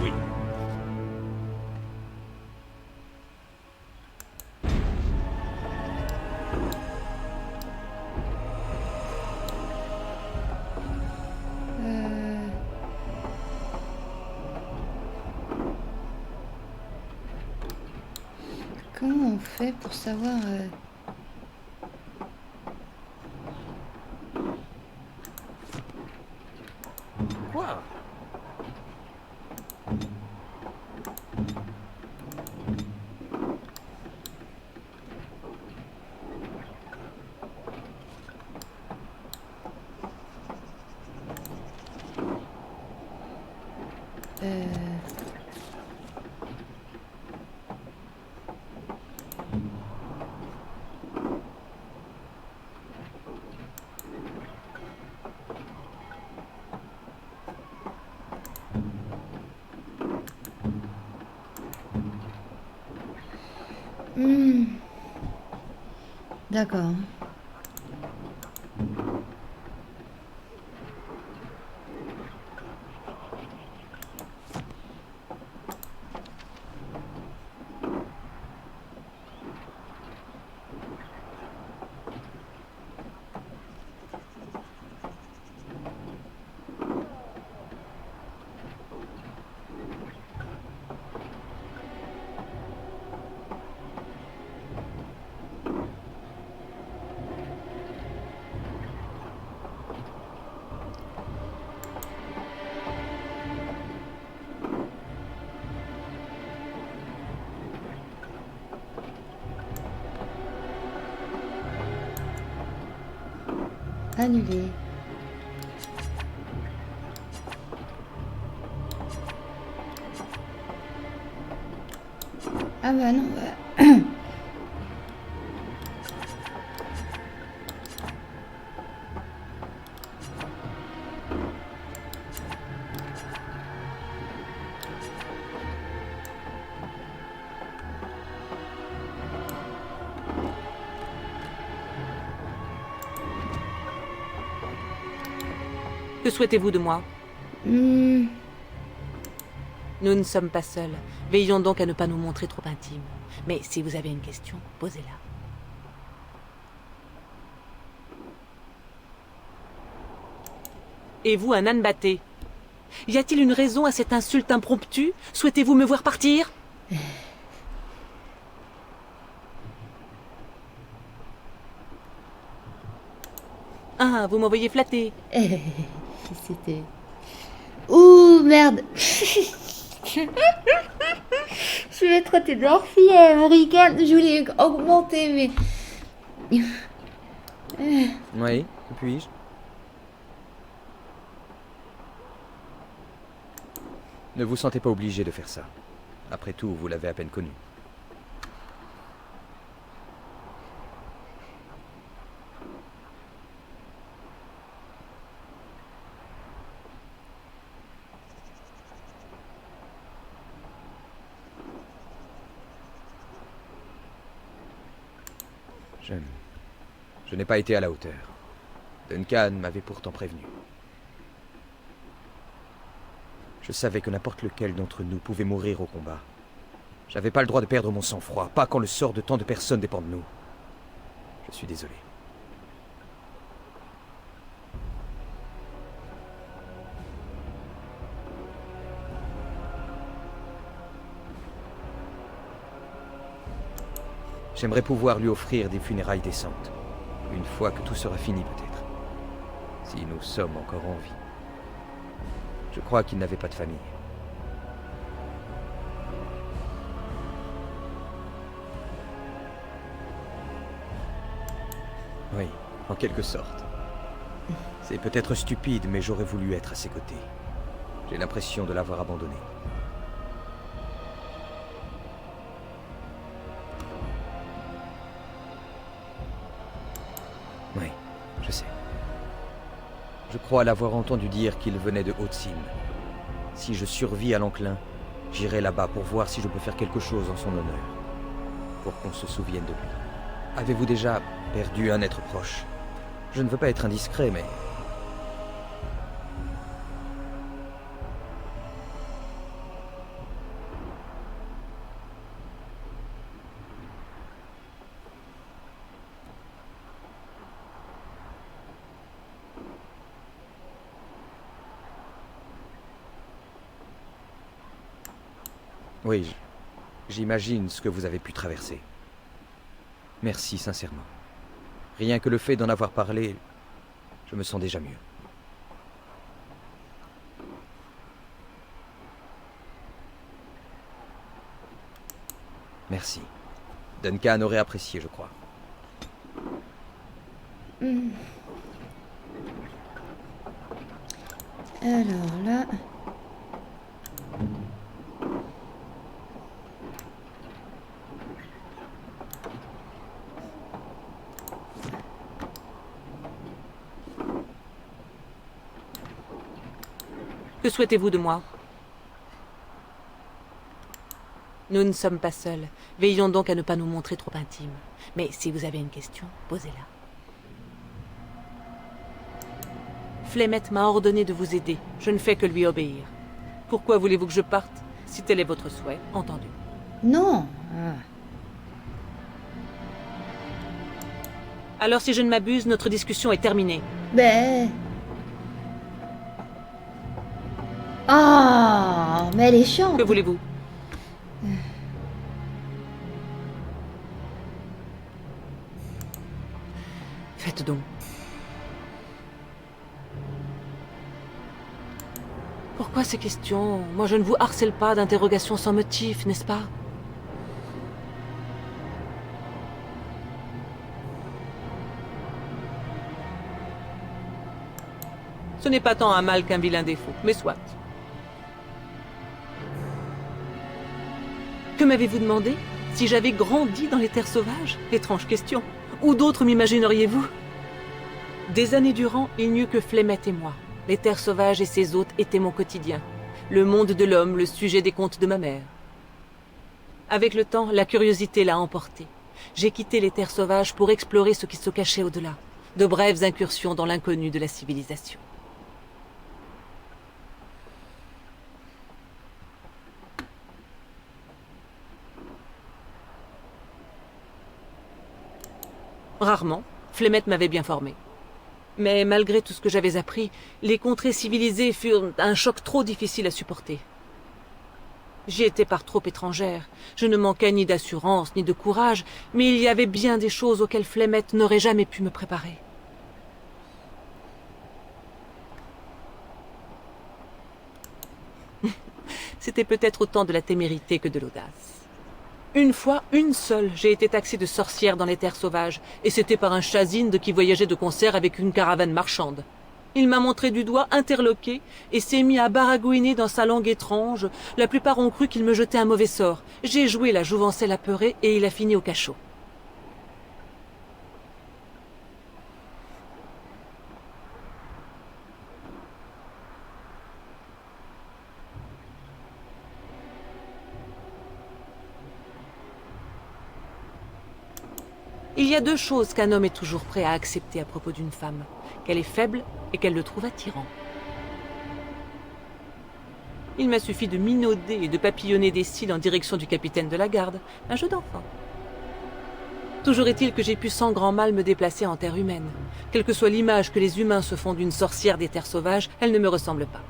Oui.
Comment on fait pour savoir...
Quoi?
Hmm. D'accord. Annulé. Ah bah non.
Que souhaitez-vous de moi?
Hmm.
Nous ne sommes pas seuls. Veillons donc à ne pas nous montrer trop intimes. Mais si vous avez une question, posez-la. Et vous, un âne batté? Y a-t-il une raison à cette insulte impromptue? Souhaitez-vous me voir partir? Ah, vous m'envoyez flatter.
C'était... Ouh, merde. Je vais traiter d'orphie, Morrigan. Je voulais augmenter, mais...
Oui, que puis-je? Ne vous sentez pas obligé de faire ça. Après tout, vous l'avez à peine connu. Je n'ai pas été à la hauteur. Duncan m'avait pourtant prévenu. Je savais que n'importe lequel d'entre nous pouvait mourir au combat. J'avais pas le droit de perdre mon sang-froid, pas quand le sort de tant de personnes dépend de nous. Je suis désolé. J'aimerais pouvoir lui offrir des funérailles décentes. Une fois que tout sera fini peut-être. Si nous sommes encore en vie. Je crois qu'il n'avait pas de famille. Oui, en quelque sorte. C'est peut-être stupide, mais j'aurais voulu être à ses côtés. J'ai l'impression de l'avoir abandonné. Oui, je sais. Je crois l'avoir entendu dire qu'il venait de Haute-Cime. Si je survis à l'enclin, j'irai là-bas pour voir si je peux faire quelque chose en son honneur. Pour qu'on se souvienne de lui. Avez-vous déjà perdu un être proche? Je ne veux pas être indiscret, mais... Oui, j'imagine ce que vous avez pu traverser. Merci sincèrement. Rien que le fait d'en avoir parlé, je me sens déjà mieux. Merci. Duncan aurait apprécié, je crois.
Alors là...
Que souhaitez-vous de moi? Nous ne sommes pas seuls. Veillons donc à ne pas nous montrer trop intimes. Mais si vous avez une question, posez-la. Flemeth m'a ordonné de vous aider. Je ne fais que lui obéir. Pourquoi voulez-vous que je parte? Si tel est votre souhait, entendu.
Non. Ah.
Alors si je ne m'abuse, notre discussion est terminée.
Ben... Ah, mais elle est chiante.
Que voulez-vous? Faites donc. Pourquoi ces questions? Moi, je ne vous harcèle pas d'interrogations sans motif, n'est-ce pas? Ce n'est pas tant un mal qu'un vilain défaut, mais soit. Que m'avez-vous demandé? Si j'avais grandi dans les terres sauvages? Étrange question. Où d'autres m'imagineriez-vous? Des années durant, il n'y eut que Flemeth et moi. Les terres sauvages et ses hôtes étaient mon quotidien. Le monde de l'homme, le sujet des contes de ma mère. Avec le temps, la curiosité l'a emporté. J'ai quitté les terres sauvages pour explorer ce qui se cachait au-delà. De brèves incursions dans l'inconnu de la civilisation. Rarement, Flemeth m'avait bien formé. Mais malgré tout ce que j'avais appris, les contrées civilisées furent un choc trop difficile à supporter. J'y étais par trop étrangère. Je ne manquais ni d'assurance, ni de courage, mais il y avait bien des choses auxquelles Flemeth n'aurait jamais pu me préparer. C'était peut-être autant de la témérité que de l'audace. Une fois, une seule, j'ai été taxée de sorcière dans les terres sauvages, et c'était par un chazinde qui voyageait de concert avec une caravane marchande. Il m'a montré du doigt, interloqué, et s'est mis à baragouiner dans sa langue étrange. La plupart ont cru qu'il me jetait un mauvais sort. J'ai joué la jouvencelle apeurée, et il a fini au cachot. Il y a deux choses qu'un homme est toujours prêt à accepter à propos d'une femme. Qu'elle est faible et qu'elle le trouve attirant. Il m'a suffi de minauder et de papillonner des cils en direction du capitaine de la garde. Un jeu d'enfant. Toujours est-il que j'ai pu sans grand mal me déplacer en terre humaine. Quelle que soit l'image que les humains se font d'une sorcière des terres sauvages, elle ne me ressemble pas.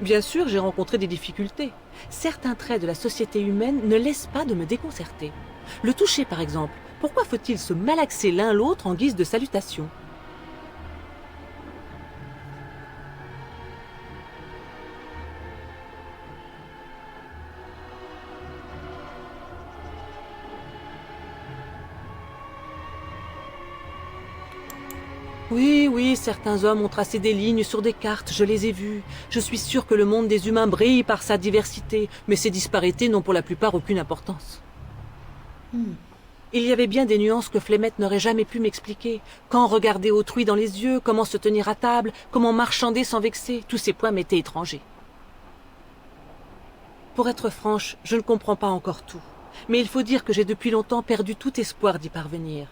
Bien sûr, j'ai rencontré des difficultés. Certains traits de la société humaine ne laissent pas de me déconcerter. Le toucher, par exemple. Pourquoi faut-il se malaxer l'un l'autre en guise de salutation? Oui, certains hommes ont tracé des lignes sur des cartes, je les ai vus. Je suis sûr que le monde des humains brille par sa diversité, mais ces disparités n'ont pour la plupart aucune importance. Il y avait bien des nuances que Flemeth n'aurait jamais pu m'expliquer. Quand regarder autrui dans les yeux, comment se tenir à table, comment marchander sans vexer, tous ces points m'étaient étrangers. Pour être franche, je ne comprends pas encore tout. Mais il faut dire que j'ai depuis longtemps perdu tout espoir d'y parvenir.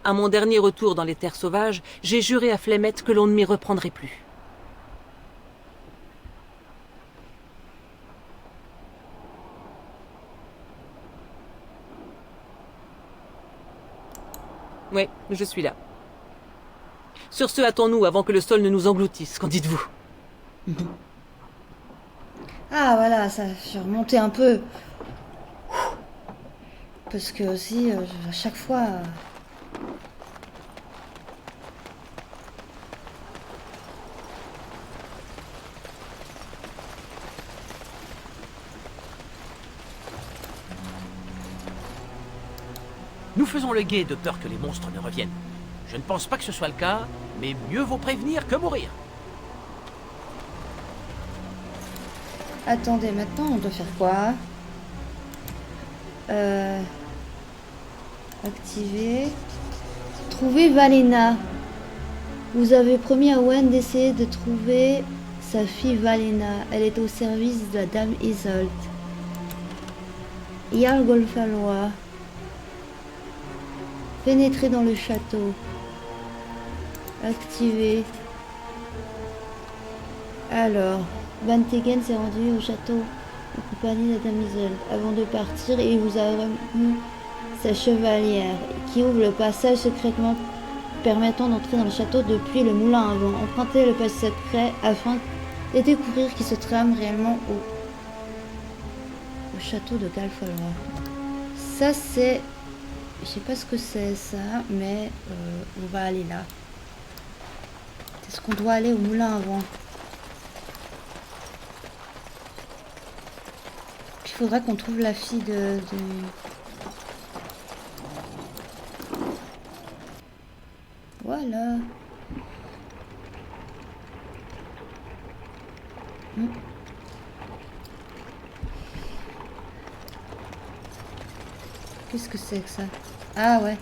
À mon dernier retour dans les terres sauvages, j'ai juré à Flemeth que l'on ne m'y reprendrait plus. Oui, je suis là. Sur ce, hâtons-nous avant que le sol ne nous engloutisse. Qu'en dites-vous?
Ah voilà, ça, je suis remontée un peu. Parce que aussi, à chaque fois...
Nous faisons le guet de peur que les monstres ne reviennent. Je ne pense pas que ce soit le cas, mais mieux vaut prévenir que mourir.
Attendez, maintenant on doit faire quoi? Activer. Trouver Valena. Vous avez promis à Owen d'essayer de trouver sa fille Valena. Elle est au service de la dame Isolde. Jarl Golfalois. Pénétrer dans le château. Activer. Alors, Van Tegen s'est rendu au château en compagnie de Damisel. Avant de partir, il vous a remis sa chevalière qui ouvre le passage secrètement permettant d'entrer dans le château depuis le moulin à vent. Empruntez le passage secret afin de découvrir qui se trame réellement au château de Golfalois. Ça c'est... Je sais pas ce que c'est ça, mais on va aller là. Est-ce qu'on doit aller au moulin à vent? Puis il faudra qu'on trouve la fille de... Voilà. Qu'est-ce que c'est que ça? Ah ouais.